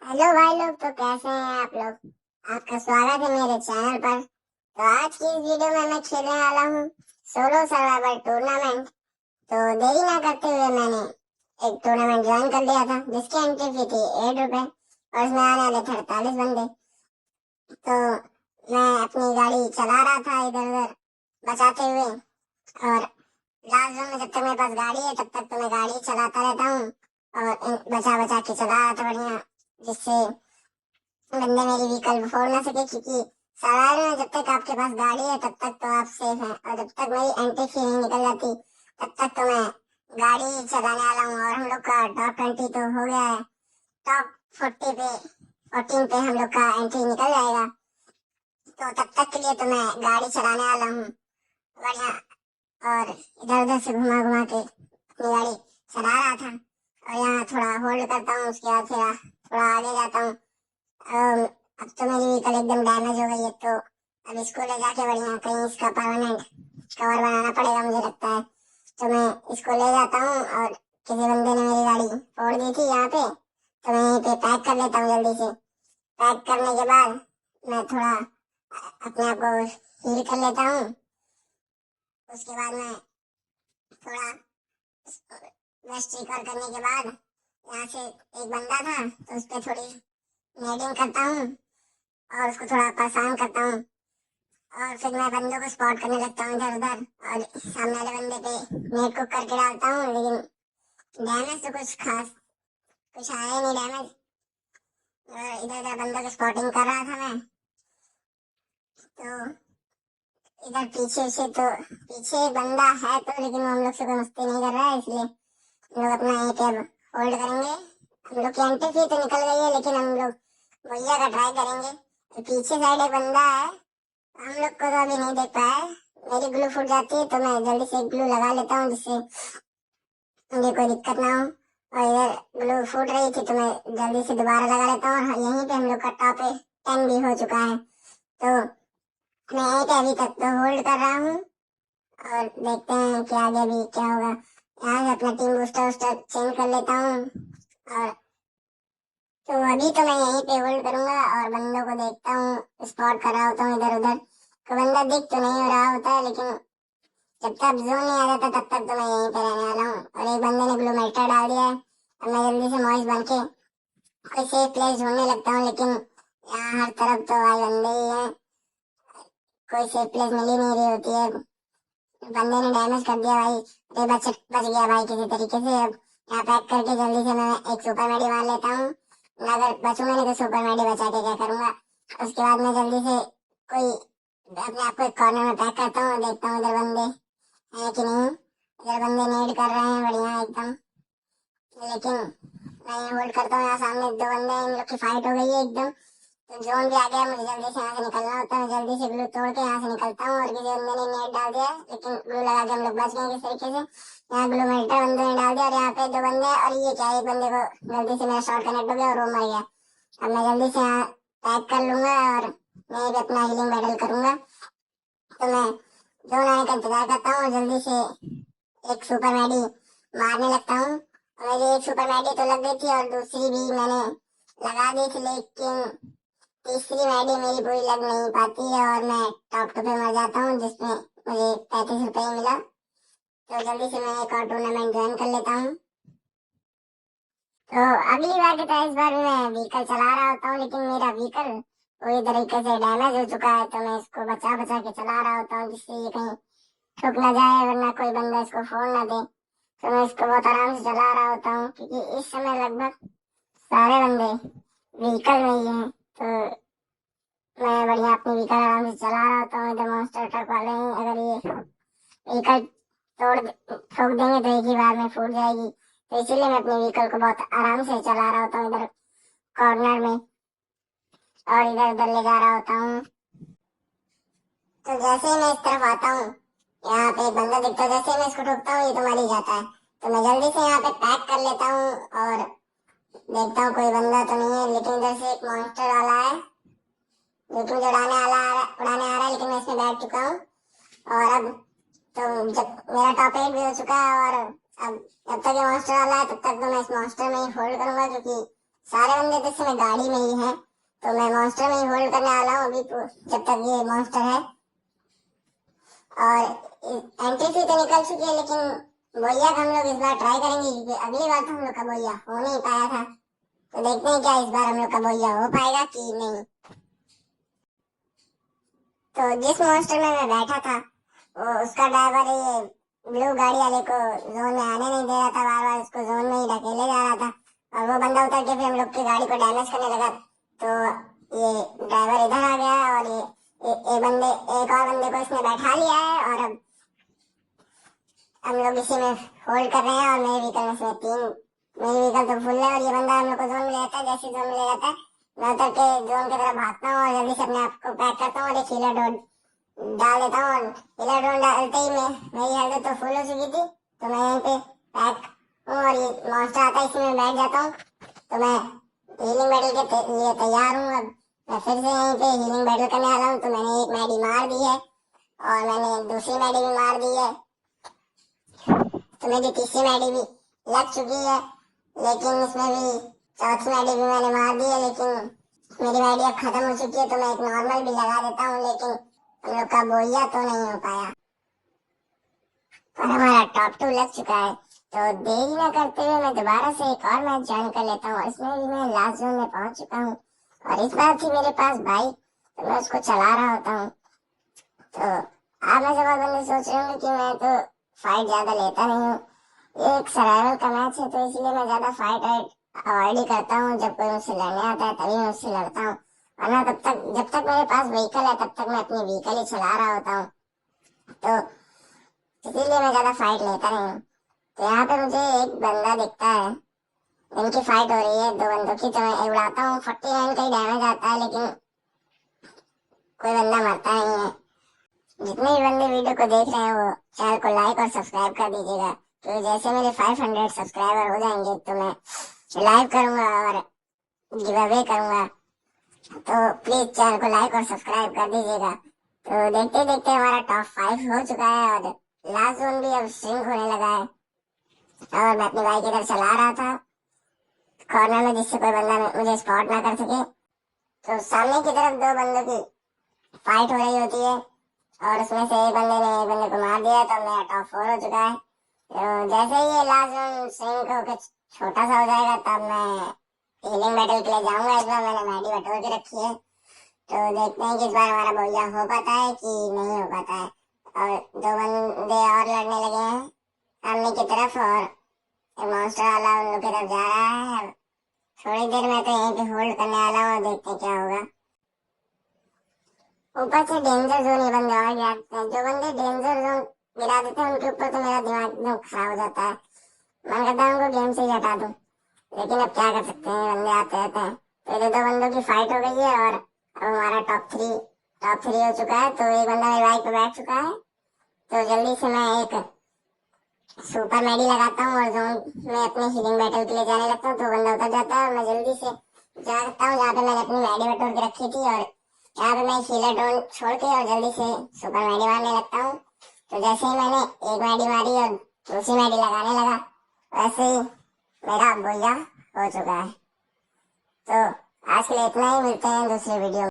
Hello भाई लोग, तो कैसे हैं आप लोग। आपका स्वागत है मेरे चैनल पर। तो आज की इस वीडियो में मैं खेलने वाला हूँ सोलो सर्वाइवल टूर्नामेंट। तो देरी ना करते हुए मैंने एक टूर्नामेंट ज्वाइन कर लिया था जिसकी एंट्री फी थी 8 रुपए और उसमें आने वाले थे 48 बंदे। तो मैं अपनी गाड़ी चला रहा था इधर उधर बचाते हुए, और लास्ट जोन में जब तक मेरे पास गाड़ी है तब तक तो मैं गाड़ी चलाता रहता हूँ और बचा बचा के चला रहा था बढ़िया, जिससे बंदे मेरी व्हीकल फोड़ ना सके। क्योंकि सवारी में जब तक आपके पास गाड़ी है तब तक तो आप सेफ हैं, और जब तक मेरी एंट्री फी नहीं निकल जाती तब तक तो मैं गाड़ी चलाने वाला हूँ। और हम लोग का टॉप 20 तो हो गया है, टॉप 14 पे हम लोग का एंट्री निकल जाएगा। तो तब तक के लिए तो मैं गाड़ी चलाने वाला हूँ बढ़िया, और इधर उधर से घुमा घुमा के अपनी गाड़ी चला रहा था। और यहाँ थोड़ा होल्ड करता हूँ, उसके बाद फिर थोड़ा आगे जाता हूँ। अब तो मेरी व्हीकल एकदम डैमेज हो गई है, तो अब इसको ले जाके बढ़िया कहीं इसका परमानेंट कवर बनाना पड़ेगा मुझे लगता है। तो मैं इसको ले जाता हूँ, और किसी बंदे ने मेरी गाड़ी फोड़ दी थी यहाँ पे, तो मैं यहीं पे पैक कर लेता हूँ जल्दी से। पैक करने के बाद मैं थोड़ा अपने आप को हील कर लेता हूँ। उसके बाद मैं थोड़ा वेस्ट रिकवर करने के बाद यहाँ से एक बंदा था तो उस पर थोड़ी नेडिंग करता हूँ और उसको थोड़ा परेशान करता हूँ, और फिर मैं बंदों को स्पॉट करने लगता हूँ इधर उधर, और सामने वाले बंदे पे नेट को करके डालता हूँ। लेकिन डैमेज तो कुछ खास कुछ आया ही नहीं डैमेज। इधर उधर बंदों की स्पॉटिंग कर रहा था मैं। तो इधर पीछे से तो पीछे एक बंदा है तो, लेकिन वो हम लोग से कोई मस्ती नहीं कर रहा है, इसलिए हम लोग अपना यहीं पे होल्ड करेंगे। हम लोग की एंट्री फी तो निकल गई है, लेकिन हम लोग भैया का ट्राई करेंगे। पीछे साइड एक बंदा है, हम लोग को तो अभी नहीं देख पाया है। मेरी ग्लू फूट जाती है तो मैं जल्दी से ग्लू लगा लेता हूँ जिससे मुझे कोई दिक्कत ना हो। और इधर ग्लू फूट रही थी तो मैं जल्दी से दोबारा लगा लेता हूँ, और यहीं पे हम लोग का टॉप 10 भी हो चुका है। तो मैं यहीं पे अभी तक तो होल्ड कर रहा हूँ, और देखते हैं कि आगे भी क्या होगा। यहाँ से अपना टीम बूस्टर वूस्टर चेंज कर लेता हूँ। और तो अभी तो मैं यहीं पे होल्ड करूंगा और बंदों को देखता हूँ, स्पॉट कर रहा होता हूँ इधर उधर। कोई बंदा दिख तो नहीं हो रहा होता है, लेकिन जब तक जोन नहीं आ जाता तब तक तो मैं यहीं पे रहने वाला हूँ। और एक बंदे ने ग्लूमेल्टर डाल दिया है, अब मैं जल्दी से मॉइस बन के कोई सेफ प्लेस ढूंढने लगता हूँ। लेकिन यहाँ हर तरफ तो भाई बंदे ही हैं, कोई सेफ प्लेस मिल ही नहीं रही होती है। बंदे ने डैमेज कर दिया भाई। अरे बच गया भाई किसी तरीके से। अब यहाँ पैक करके जल्दी से मैं एक सुपर मेडी मार लेता हूँ, अगर बचूंगा नहीं तो सुपर मेडी बचा के क्या करूंगा। उसके बाद मैं जल्दी से कोई अपने आप को एक कॉर्नर में पैक करता हूँ, देखता हूँ इधर बंदे हैं कि नहीं। इधर बंदे नेड कर रहे हैं बढ़िया एकदम, लेकिन मैं होल्ड करता हूँ। यहाँ सामने दो बंदे हैं, इन लोग की फाइट हो गई है एकदम। तो जोन भी आ गया, मुझे जल्दी से यहाँ से निकलना होता है। जल्दी से ग्लू तोड़ के यहाँ से निकलता हूँ, और किसी बंदे ने नेट डाल दिया, लेकिन ग्लू लगा के हम लोग बच गए किस तरीके से। यहाँ ग्लू मेल्टर बंदे ने डाल दिया, और यहाँ पे दो बंदे हैं, और ये क्या एक बंदे को जल्दी से मेरा शॉट कनेक्ट हो गया और वो मर गया। अब मैं जल्दी से यहाँ पैक कर लूंगा और मैं भी अपना हीलिंग बैटल करूंगा। तो मैं जोन आने का इंतजार करता हूँ, जल्दी से एक सुपर मैडी मारने लगता हूँ। और मेरी एक सुपर मैडी तो लग गई थी और दूसरी भी मैंने लगा दी थी, लेकिन तीसरी मैडी मेरी पूरी लग नहीं पाती है और मैं टॉप 2 पे मर जाता हूँ, जिसमें मुझे 35 रुपये मिला। तो जल्दी से मैं एक और टूर्नामेंट ज्वाइन कर लेता हूँ। तो अगली बार की तरह इस बार भी मैं व्हीकल चला रहा होता हूँ, लेकिन मेरा व्हीकल पूरी तरीके से डैमेज हो चुका है। तो मैं इसको बचा बचा के चला रहा होता हूँ, जिससे ये कहीं ठुक ना जाए, वरना कोई बंदा इसको फोड़ ना दे। तो मैं इसको बहुत आराम से चला रहा होता हूँ, क्योंकि इस समय लगभग सारे बंदे व्हीकल में ही हैं। तो मैं बढ़िया अपनी व्हीकल आराम से चला रहा होता हूँ। इधर मॉन्स्टर ट्रक वाले हैं, अगर ये व्हीकल ठोक देंगे तो एक ही बार में फूट जाएगी। तो इसीलिए मैं अपनी व्हीकल को बहुत आराम से चला रहा होता हूँ इधर कॉर्नर में, और इधर उधर ले जा रहा होता हूँ। तो जैसे ही मैं इस तरफ आता हूँ, यहाँ पे एक बंदा दिखता है, जैसे ही मैं इसको ठोकता हूँ ये तो मर ही जाता है। तो मैं जल्दी से यहाँ पे पैक कर लेता हूँ और देखता हूँ कोई बंदा तो नहीं है। लेकिन इधर से एक मॉन्स्टर वाला है जो कि मुझे उड़ाने आ रहा है, लेकिन मैं इसमें बैठ चुका हूँ। और अब तो जब मेरा टॉप 8 भी हो चुका है, और अब जब तक ये मॉन्स्टर वाला है तब तक तो मैं इस मॉन्स्टर में ही होल्ड करूंगा, क्योंकि सारे बंदे तो इस समय गाड़ी में ही हैं, तो मैं मॉन्स्टर में ही होल्ड करने वाला हूँ अभी जब तक ये मॉन्स्टर है। और एंट्री फी तो निकल चुकी है, लेकिन बोया का हम लोग इस बार ट्राई करेंगे, क्योंकि अगली बार तो हम लोग का बोया हो नहीं पाया था। तो देखते हैं क्या इस बार हम लोग का बोया हो पाएगा कि नहीं। तो जिस मॉन्स्टर में मैं बैठा था वो उसका ड्राइवर ये ब्लू गाड़ी वाले को जोन में आने नहीं दे रहा था, बार बार उसको जोन में ही ढकेले जा रहा था। और वो बंदा उतर के फिर हम लोग की गाड़ी को डैमेज करने लगा, तो ये ड्राइवर इधर आ गया और एक और बंदे को इसने बैठा लिया है। और अब हम लोग इसी में होल्ड कर रहे हैं। और मेरे व्हीकल में से मेरी व्हीकल तो फुल है और ये बंदा हम लोग को जोन में ले जाता है। जैसे जोन में ले जाता है मैं उतर के जोन की तरफ भागता हूँ और जल्दी से अपने आप को पैक करता हूँ और एक हीलर डोन डाल देता हूँ। और हीलर डोन डालते ही मेरी हेल्थ तो फुल हो चुकी थी, तो मैं यहीं पे पैक हूँ और ये मॉन्स्टर आता है, इसमें बैठ जाता हूँ। तो मैं हीलिंग बैटल के लिए तैयार हूँ। अब मैं फिर से यहीं पे हीलिंग बैटल करने वाला हूँ। तो मैंने एक मैडी मार दी है और मैंने दूसरी मैडी भी मार दी है, तो मेरी तीसरी मैडी भी लग चुकी है। लेकिन इसमें भी चौथी मैडी भी मैंने मार दी है, लेकिन मेरी मैडी अब खत्म हो चुकी है। तो मैं एक नॉर्मल भी लगा देता हूँ, लेकिन हम लोग का बोया तो नहीं हो पाया। पर हमारा टॉप 2 लग चुका है, तो देरी न करते हुए मैं दोबारा से एक और मैच ज्वाइन कर लेता हूँ। इसमें भी मैं लास्ट जोन में पहुंच चुका हूँ और इस बार थी मेरे पास बाइक, तो मैं उसको चला रहा होता हूँ। तो आप में से बहुत बंदे सोच रहे होंगे कि मैं तो फाइट ज्यादा लेता नहीं हूँ, ये एक सर्वाइवल का मैच है, तो इसलिए मैं ज्यादा फाइट अवॉइड ही करता हूँ। जब कोई मुझसे लड़ने आता है तभी मैं उससे लड़ता हूँ, वरना जब तक मेरे पास व्हीकल है तब तक मैं अपनी व्हीकल ही चला रहा होता हूँ। तो इसीलिए मैं ज्यादा फाइट लेता नहीं हूँ। तो यहाँ पे मुझे एक बंदा दिखता है, इनकी फाइट हो रही है दो बंदों की, तो मैं उड़ाता हूँ। 49 का ही डैमेज आता है, लेकिन कोई बंदा मरता नहीं है। जितने भी बंदे वीडियो को देख रहे हैं वो चैनल को लाइक और सब्सक्राइब कर दीजिएगा, तो जैसे मेरे 500 सब्सक्राइबर हो जाएंगे तो मैं लाइव करूंगा और गिव अवे करूंगा। तो प्लीज चैनल को लाइक और सब्सक्राइब कर दीजिएगा। तो देखते देखते हमारा टॉप 5 हो चुका है और लास्ट जोन भी अब श्रिंक होने लगा है। और मैं अपनी बाइक इधर चला रहा था कॉर्नर में, जिससे कोई बंदा मुझे स्पॉट ना कर सके। तो सामने की तरफ दो बंदों की फाइट हो रही होती है और उसमें से एक बंदे को मार दिया, तो मेरा टॉप 4 हो चुका है। तो जैसे ही ये लास्ट जोन श्रिंक होकर छोटा सा हो जाएगा तब मैं हीलिंग बैटल के लिए जाऊंगा। इस बार मैंने मैडी बटोर के रखी है, तो देखते हैं कि इस बार हमारा बोया हो पाता है कि नहीं हो पाता है। और दो बंदे और लड़ने लगे हैं सामने की तरफ और मॉन्स्टर वाला उन लोग की तरफ जा रहा है। थोड़ी देर में तो यहीं पे होल्ड करने वाला हूँ, देखते हैं क्या होगा। ऊपर से डेंजर जोन ये बंदे और गिरा देते हैं। जो बंदे डेंजर जोन गिरा देते हैं उनके ऊपर तो मेरा दिमाग एकदम खराब हो जाता है, मन करता है उनको गेम से ही हटा दूं, लेकिन अब क्या कर सकते हैं, बंदे आते रहते हैं। पहले दो बंदों की फाइट हो गई है और अब हमारा टॉप 3 हो चुका है। तो एक बंदा मेरी बाइक पे बैठ चुका है, तो जल्दी से मैं एक सुपर मैडी लगाता हूँ और जोन में अपने हीलिंग बैटल के लिए जाने लगता हूँ। तो बंदा उतर जाता है और मैं जल्दी से जाता हूँ जहाँ पे मैंने अपनी मैडी बटोर के रखी थी, और यहाँ पे मैं हीलर ड्रोन छोड़ के और जल्दी से सुपर मैडी मारने लगता हूँ। तो जैसे ही मैंने एक मैडी मारी और दूसरी मैडी लगाने लगा, वैसे ही मेरा बोया हो चुका है। तो आज के लिए इतना ही, मिलते हैं दूसरी वीडियो में।